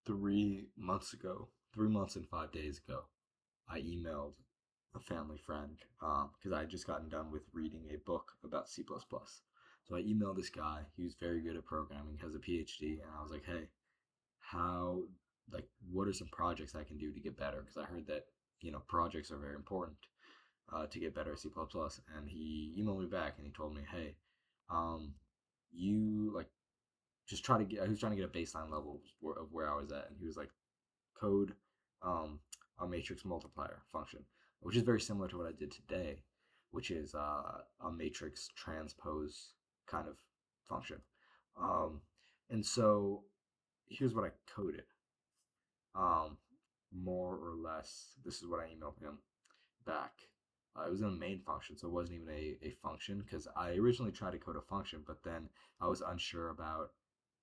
3 months ago, 3 months and 5 days ago, I emailed a family friend because I had just gotten done with reading a book about C++. So I emailed this guy. He was very good at programming, has a PhD, and I was like, hey, how, like, what are some projects I can do to get better? Because I heard that, projects are very important to get better at C++. And he emailed me back and he told me, hey, um, you like just try to get. He was trying to get a baseline level of where I was at, and he was like, code um, a matrix multiplier function, which is very similar to what I did today, which is a matrix transpose kind of function. Um, and so here's what I coded. Um, More or less, this is what I emailed him back. It was in a main function, so it wasn't even a function because I originally tried to code a function, but then I was unsure about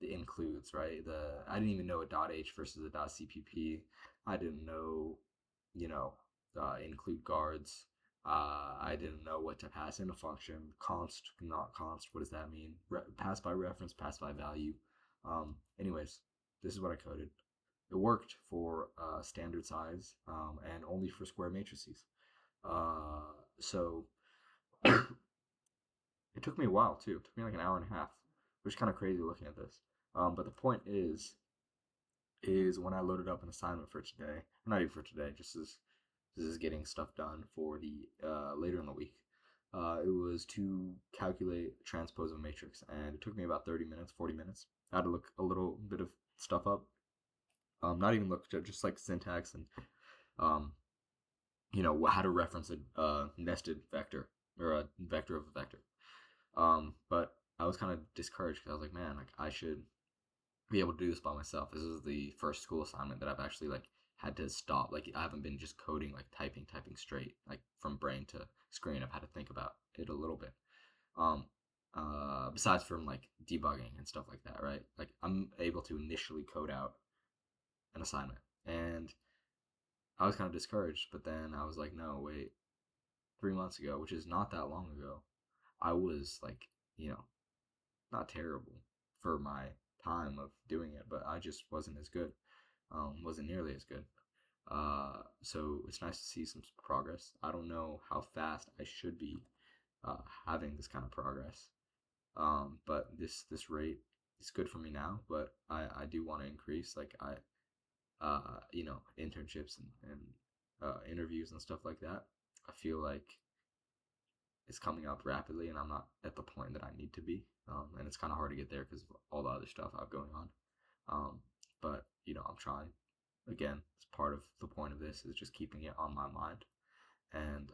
the includes, right? I didn't even know a .h versus a .cpp. I didn't know, you know, include guards. I didn't know what to pass in a function. Const, not const. What does that mean? Pass by reference, pass by value. Anyways, this is what I coded. It worked for standard size and only for square matrices. So it took me a while too. It took me like an hour and a half, which is kind of crazy looking at this. But the point is when I loaded up an assignment for today, not even for today, just as this is getting stuff done for the later in the week. It was to calculate transpose of a matrix, and it took me about 30 minutes, 40 minutes. I had to look a little bit of stuff up. Not even look, just like syntax and um, how to reference a nested vector or a vector of a vector. But I was kind of discouraged because I was like, man, like I should be able to do this by myself. This is the first school assignment that I've actually like had to stop. Like I haven't been just coding, like typing straight, like from brain to screen. I've had to think about it a little bit. Um, Besides from like debugging and stuff like that, right? Like I'm able to initially code out an assignment, and I was kind of discouraged. But then I was like, no, wait, 3 months ago, which is not that long ago, I was like, you know, not terrible for my time of doing it, but I just wasn't as good. Wasn't nearly as good. So it's nice to see some progress. I don't know how fast I should be having this kind of progress, but this rate is good for me now. But I do want to increase, like internships and interviews and stuff like that. I feel like it's coming up rapidly, and I'm not at the point that I need to be. And it's kind of hard to get there because of all the other stuff I have going on. But I'm trying. Again, it's part of the point of this is just keeping it on my mind and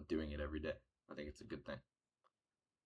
doing it every day. I think it's a good thing.